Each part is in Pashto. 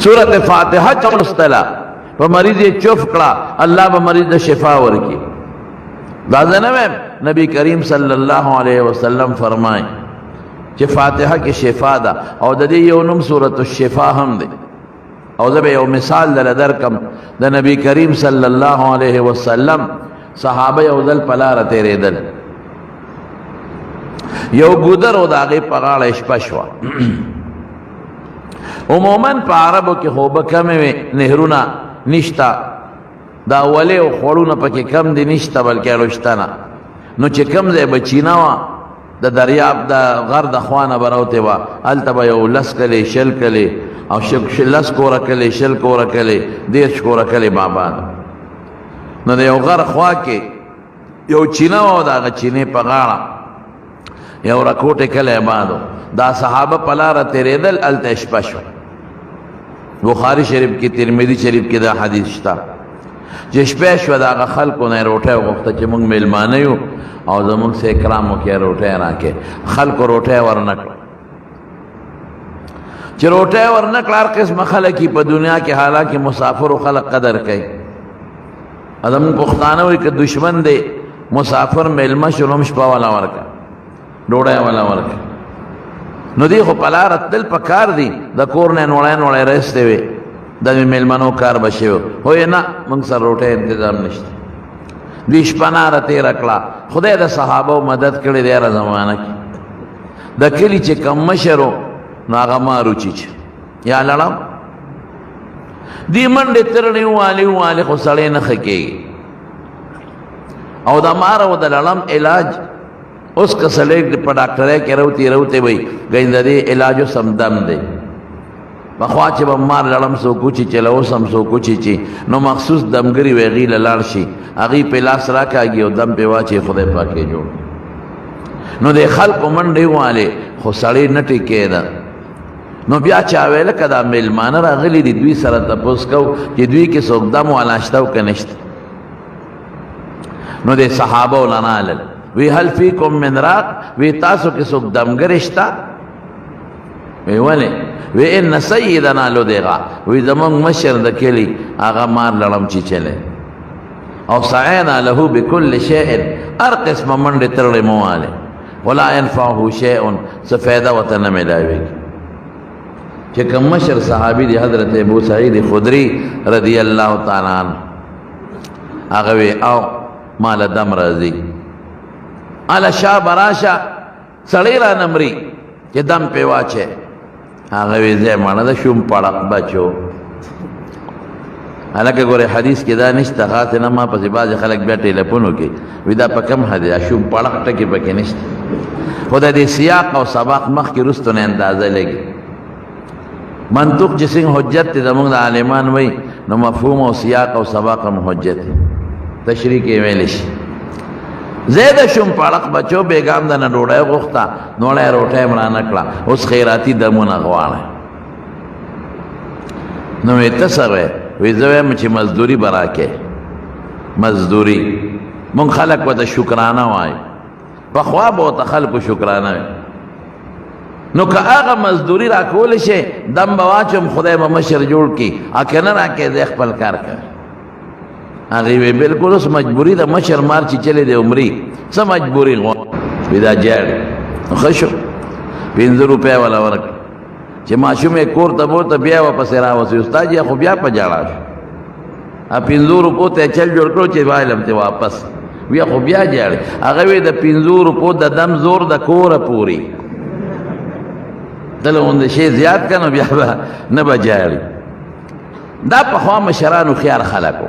سورت فاتحہ چولستلا پا مریض چوف کڑا اللہ با مریض شفا ورکی دازنویم نبی کریم صلی اللہ علیہ وسلم فرمائیں کہ فاتحہ کی شفا دا او دا دی یونم سورت الشفا ہم دے او دا بے یو مثال دا درکم دا نبی کریم صلی اللہ علیہ وسلم صحابہ یو دل پلار تیرے دل یو گودر او دا غی پغاڑ اشپشوا عموماً پا عربو کی خوبہ کمی نہرونا نشتا دا اولی او خوڑونا پا کی کم دی نشتا بلکہ رشتانا نو چی کم دے بچیناوا دا دریاب دا غرد خوانا براوتے وا التبا یو لس کلے شل کلے او لس کورا کلے شل کورا کلے دیش کورا کلے بابان نو دا یو غر خوا کے یو چیناوا دا غا چینے پا غاڑا یو رکوٹے کلے بادو دا صحابہ پلارا تیرے دل التشپشو بخاری شریف کی ترمذی شریف کی دا حدیث شتا جشپیشو دا آغا خلقو نے روٹے وقتا چی منگ ملمانیو او دا منگ سے اکرامو کیا روٹے راکے خلقو روٹے ورنکل چی روٹے ورنکل ہر قسم خلقی پا دنیا کے حالانکہ مسافر و خلق قدر کئی ادم پختانوی که دشمن دے مسافر ملما شلوم شپا والا ورکا ڈوڑے والا ورکا نو دی خو پلارت دل پا کار دی دا کورنے نوڑے رستے وے دا ملمنو کار بشے ہو ہوئے نا منگ سر روٹے انتظام نشتے دیش پنارا تیر اکلا خدای دا صحابہ مدد کردے دیر زمانہ کی دا کلی چے کم مشرو ناغا مارو چیچ یا لڑا دی منڈے ترنی والی خو سڑے نخکے گی او دا مارو دا لڑم علاج اس کا سلیک پا ڈاکٹرے کے روتے بھئی گئندہ دے علاجو سمدم دے بخواہ چے بمار لڑم سو کچی چے لوسم سو کچی چی نو مخصوص دمگری ویغی للارشی اگی پہ لاس راکا گی و دم پہ واچے خدای پاکے جوڑ نو دے خلق منڈے والے خو سڑی نٹی کے دا نو بیا چاوے لکا دا ملمان را غلی دی دوی سرطا پوسکو کہ دوی کے سوک دم والاشتاو کنشت نو دے صحابہ لنا لل وی حل فیکم من راق وی تاسو کے سوک دمگرشتا وی ولی وی ان سیدنا لو دیغا وی زمان مشر دکلی آغا مار لڑم چی چلے او سعینا لہو بکل شیئن ار قسم منڈ ترڑ موالے ولا ينفعه شیئن سفیدہ وطن ملاوی کہ کم مشر صحابی دی حضرت ابو سعید خدری رضی اللہ تعالیٰ عنہ آغا وی او مال دم رضی علا شاہ براشا سڑی را نمری کہ دم پہ واچے آگا ویزے مانا دا شوم پڑک بچو حالانکہ گورے حدیث کی دا نشتا خاصی نما پسی باز خلق بیٹے لپنو کی ویدہ پا کم حدیث شوم پڑک ٹکی پکی نشتا خدا دی سیاق و سباق مخ کی رستو نے اندازہ لگی منطق جسنگ حجت تی دمونگ دا عالمان وی نو مفہوم و سیاق و سباق ہم حجت تشریح کے ویلش زیدہ شم پڑک بچو بیگام دا نڈوڑے غختا نوڑے روٹے مرانکلا اس خیراتی دمون اغوانے نو اتسوے ویزوے مچی مزدوری براکے مزدوری من خلق و دا شکرانہ وائی پخواب و تا خلق و شکرانہ وی نو که آغا مزدوری را کولشے دم بواچم خدای ممشر جوڑ کی آکے نراکے دیکھ پل کار کر آغیوے بلکل اس مجبوری دا مشر مارچی چلے دے عمری سا مجبوری غوان بیدا جیڑی خشو 50 روپے والا ورک چی معشوم ایک کور تا بولتا بیا واپس راوسی استاد یا خو بیا پا جاڑا شو 50 روپو تے چل جوڑ کرو چی بائلم تے واپس بیا خو بیا جیڑی آغیوے دا 50 روپو دا دم زور دا کور پوری دلو اندے شے زیاد کنو بیا با نبا جیڑی دا پا خواہ مشرانو خیار خلقو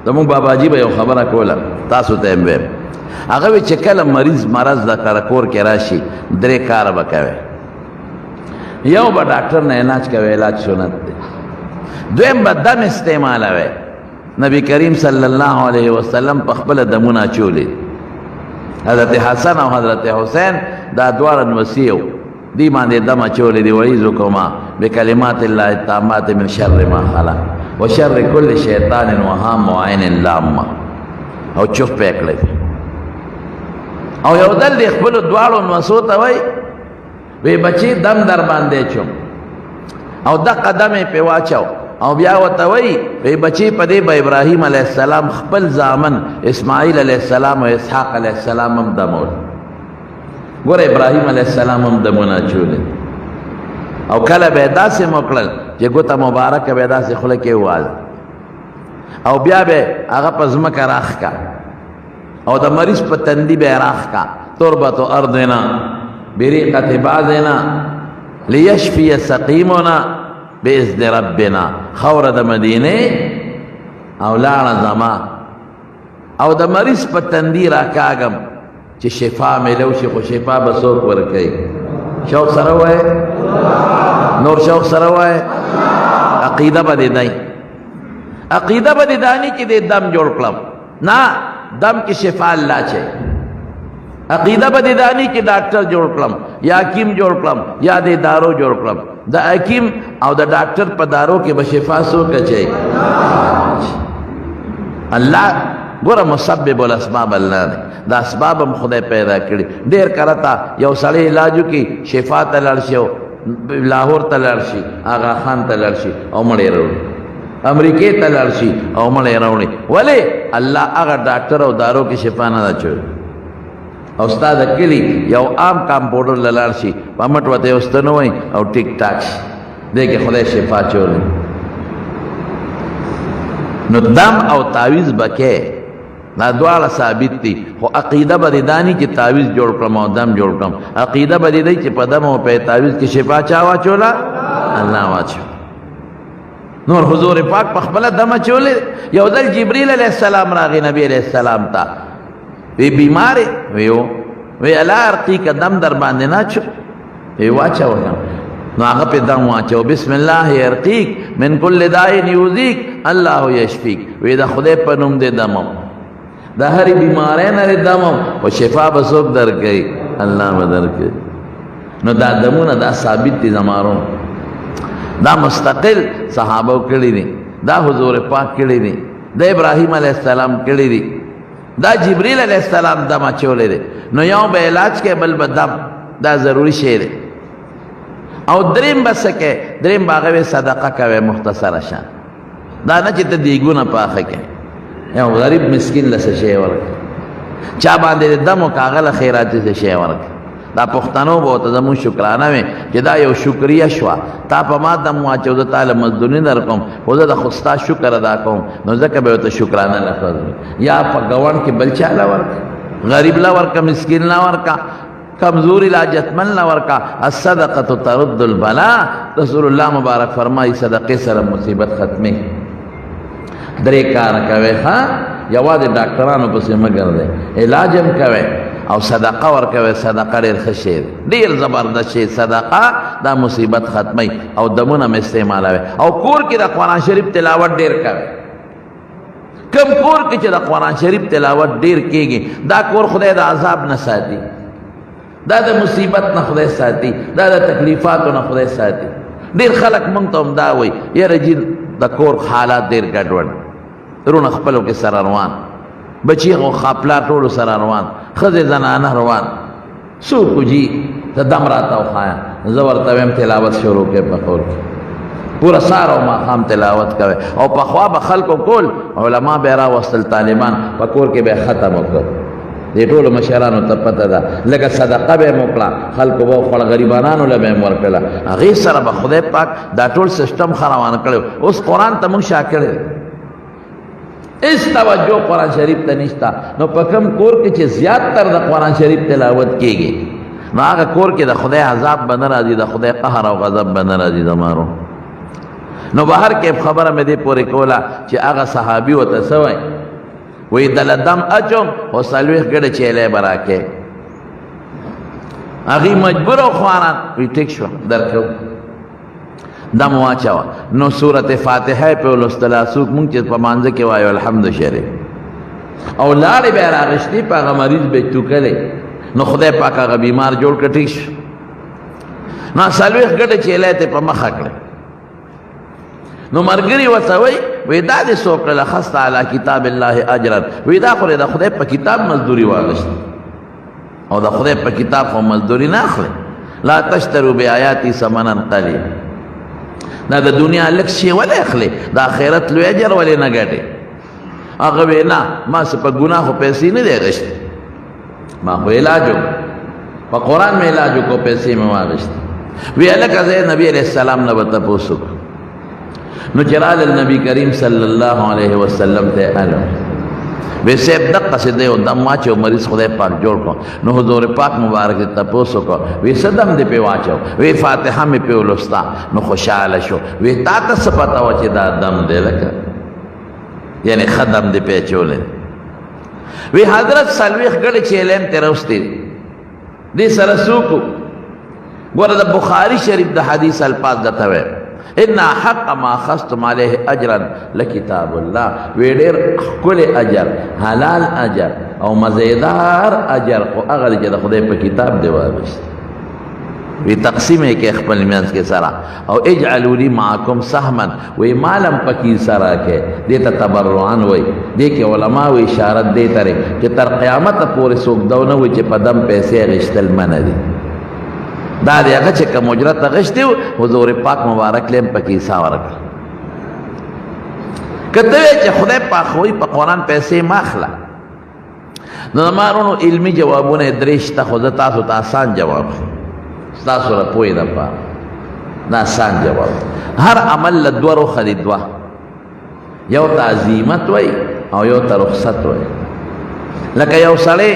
دمون بابا جی با یو خبره کولا تاسو تیم بیم اگوی چکل مریض مرض دا کرکور کے راشی درے کار بکوے یو با ڈاکٹر نے علاج کوے علاج سنت دے دویم با دم استعمال ہوئے نبی کریم صلی اللہ علیہ وسلم پخبل دمونا چولی حضرت حسن و حضرت حسین دا دوارن وسیعو دی ماندے دم چولی دی وعیزکما بکلمات اللہ التامات من شر ما خلا وشر کل شیطان وہام وعین لامہ او چف پیکلے دی او یو دل دی خبلو دوارو نوسوتا وی بچی دم در باندے چم او دا قدم په واچو او بیا ورته وایي وی بچی په دې به ابراهیم علیه السلام خپل زامن اسماعیل علیه السلام او اسحاق علیه السلام هم دمول. ګوره ابراهیم علیه السلام هم دمونه اچولې او کله به یې داسې موکړل چې ګوته مبارکه به یې داسې خوله کې ووال او بیا به هغه په ځمکه راښ کا او د مریض په تندي به یې راښ کا تربت ارضنا بریقة بعضنا لیشفی سقیمنا باذن ربنا. خوره د مدینه او لاړه زما او د مریض په تندي راکاږم چې شفا ملو شي، خو شفا به څوک ورکوي؟ شوق سره وایه، نور شوق سره وایه. عقیده به دې دی، عقیده به دې دانی چې دې دم جوړ کړم، نه دم کې شفا الله چي. عقیده به دې دانی چې ډاکټر جوړ کړم یا حکیم جوړ کړم یا دې دارو جوړ کړم. د حکیم او د ډاکټر په دارو کې به شفا څوک اچي؟ الله. ګوره مسبب الاسباب الله دی، دا اسباب هم خدای پیدا کړي. ډېر کرتا یو سړی علاجو کې شفا ته لاړ شي، لاهور ته لاړ شي، آغا خان ته لاړ شي او مړی راوړي، امریکې ته لاړ شي او مړی راوړي. ولې؟ الله هغه ډاکټر او دارو کې شفا نه اچوي. او ستا د کلي یو عام کامپاوډر له لاړ شي په مټ ورته یو ستنه وایي او ټیک ټاک شي، دې کې خدای شفا اچولی. نو دم او تعویذ به کې دا دواړه ثابت دي، خو عقیده به دې داني چې تعویذ جوړ کړم او دم جوړ کړم. عقیده به دې دی چې په دم او په تعویذ کې شفا چا واچوله؟ الله واچو. نور حضور پاک په خپله دم اچولی. یو ځل جبریل علیه السلام راغی نبی علیه السلام ته، وی بیمارې ویو وی الا ارقیک دم در باندې نه اچو؟ وی واچو. نو هغه پې دم واچو، بسم الله ارقیک من کل داء یؤذیک الله یشفیک. وی د خدای په نوم دې دمم، د هرې بیمارۍ نه دې دمم او شفا به څوک درکوي؟ الله به درکوي. نو دا دمونه دا ثابت دي زمارو، دا مستقل صحابو کړي دي، دا حضور پاک کړي دي، د ابراهیم علیه السلام کړي دي، دا جبریل علیہ السلام دم اچولے دے. نو یو به علاج کے بل به دم، دا ضروری شی دے. او دریم بس کے دریم باغوی صدقہ کوي مختصر شان، دا نه چې ته دیګونه پاخه کې یو غریب مسکین لسه شی ورک، چا باندې دم او کاغله خیرات دې شی ورک. دا پښتنو به ته زمون شکرانه وي چې دا یو شکریه شوه، تا په ما دم واچو زه تعالی مزدوري در کوم، خو زه د خو ستا شکر ادا کوم. نو ځکه به ورته شکرانه لفظ وي. یا په ګاونډ کې بل چا له ورکه، غریب له ورکه، مسکین له ورکه، کمزوری لاجتمن له ورکه. الصدقه ترد البلاء. رسول الله مبارک فرمایي صدقې سره مصیبت ختمي. درې کار کوي، ها یوازې ډاکټرانو پسې مه ګرځئ، علاج هم کوي او صدقه ورکوي. صدقه ډېر ښه شی دی، ډېر زبردست شی. صدقه دا مصیبت ختموي او دمونه مې استعمالوي. او کور کې د قرآن شریف تلاوت ډېر کوي. کم کور کې چې د قرآن شریف تلاوت ډېر کېږي، دا کور خدای د عذاب نه ساتي، دا د مصیبت نه خدای ساتي، دا د تکلیفاتو نه خدای ساتي. ډېر خلک موږ ته هم دا وایي یاره جي د کور حالات ډېر ګډوډ، رونه خپلو کې سره روان، بچی او خاپلا ټولو سره روان، ښځې زنانه روان. څوک جي ته دم راته وښایه، زه ورته ویم تلاوت شروع کړئ په کور کې، پوره سهار او ماښام تلاوت کوئ. او پخوا به خلکو کول، علما به یې راوستل، طالبان په کور کې به یې ختم وکړ. دې ټولو مشرانو ته پته ده. لکه صدقه به یې مو کړه، خلکو به وخوړه، غریبانانو له به یې ورکړله. هغې سره به خدای پاک دا ټول سیسټم ښه روان کړی. اوس قرآن ته موږ شا کړی، اس توجہ قرآن شریف ته نشتا. نو په کوم کور کې چې زیات تر د قرآن شریف تلاوت کېږي، نو هغه کور کې د خدای عذاب به نه راځي، د خدای قهر او غضب به نه راځي زمارو. نو بهر کې خبره مې دې پورې کوله چې هغه صحابي ورته څه وایي، وایي دله دم اچوم او څلوېښت ګډه چیلی به راکې. هغې مجبور او خواران وایي ټیک شوه درکوو، دم واچوه. نو سورت فاتحه په ولوستله. څوک مونږ چې په مانځه کې وایو الحمد شریف، او لاړې به یې راغشتې، په هغه مریض به یې توکلی. نو خدای پاک هغه بیمار جوړ کړ، ټیک شو. نو څلوېښت ګډه چیلی ته په مخه کړه. نو ملګري ورته وایي وی دا دې څوک کړله، خست علی کتاب الله اجرا. وی دا خو د خدای په کتاب مزدوري واغشته، او د خدای په کتاب خو مزدوري نه اخلي. لا تشتروا بآیاتي ثمنا قلیلا. دا د دنیا لږ شی ولې اخلې د آخرت لوی اجر ولې نه ګټې هغه وی نه ما څه په ګناه خو پیسې نه دی اخیستې ما خو علاج وکړو په قرآن مې علاج وکړو پیسې مې واخیستې وی هلکه زه نبي علیه السلام نه به تپوس وکړو نو چې راغلل نبي کریم صلی الله علیه وسلم ته الو وی صاحب دقسې دی او دم واچو مریض خدای پاک جوړ کړو نو حضور پاک مبارک ته تپوس وکړو وی څه دم دې پې واچو وی فاتحه مې پې ولوستا نو خوشحاله شو وی تا ته څه پته وه چې دا دم دی لکه یعنی ښه دم دې پې اچولی وی حضرت څلوېښت ګړې چیلم ترې راوستې دې سره څوک ګوره د بخاري شریف د حدیث الفاظ درته وایم ان حق ما اخذتم عليه اجرا لکتاب الله وی ډېر ښکلی اجر حلال اجر او مزیدار اجر خو هغه دی چې د خدای په کتاب دی واخیست وی تقسیم یې کې خپل منځ کې سره او اجعلوا لي معکم سهما وی مالم پکې سره کې دې ته تبرعان وی دې کې علما وی اشاره دې ترې چې تر قیامت پورې څوک دو نه وي چې په دم پیسې اخیستل منع دي دا دی هغه چې کوم اجرت اخیستی و حضور پاک مبارک لیم پکې حصه ورکړه که ته وایې چې خدای پاک خو په قرآن پیسې مه اخله نو د مارونو علمي جوابونه یې درې شته خو زه تاسو ته آسان جواب ستاسو د پوهې دپاره دا آسان جواب هر عمل له دوه رخه دي دوه یو ته عزیمت وایي او یو ته رخصت وایي لکه یو سړی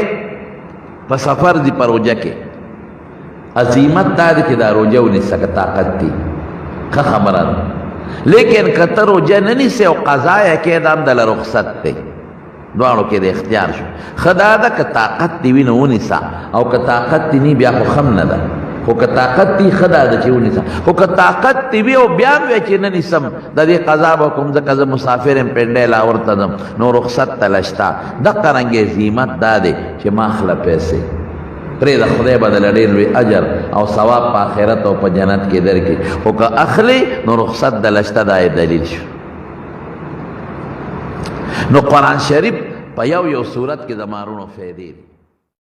په سفر دي په روژه کې عظیمت دا دی چې دا روژه ونیسه که طاقت دی ښه خبره ده لیکن که ته روژه نه نیسې او قضا یې کې دا هم دله رخصت دی دواړو کې د اختیار شو ښه دا ده که طاقت دې وي نو ونیسه او که طاقت دې نه بیا خو ښه نه ده خو که طاقت دې ښه دا ده چې ونیسه خو که طاقت دې وي او بیا هم وایې چې نه نیسم د دې قضا به کوم ځکه زه مسافر یم پنډی لاهور ته ځم نو رخصت تله شته دقه رنګې عظیمت دا دی چې ما اخله پیسې پرې د خدای بدل ډېر لوی اجر او ثواب په آخرت او په جنت کې درکړي خو که اخلي نو رخصت دله شته دا یې دلیل شو نو قرآن شریف په یو صورت کې د مارونو فایدې دي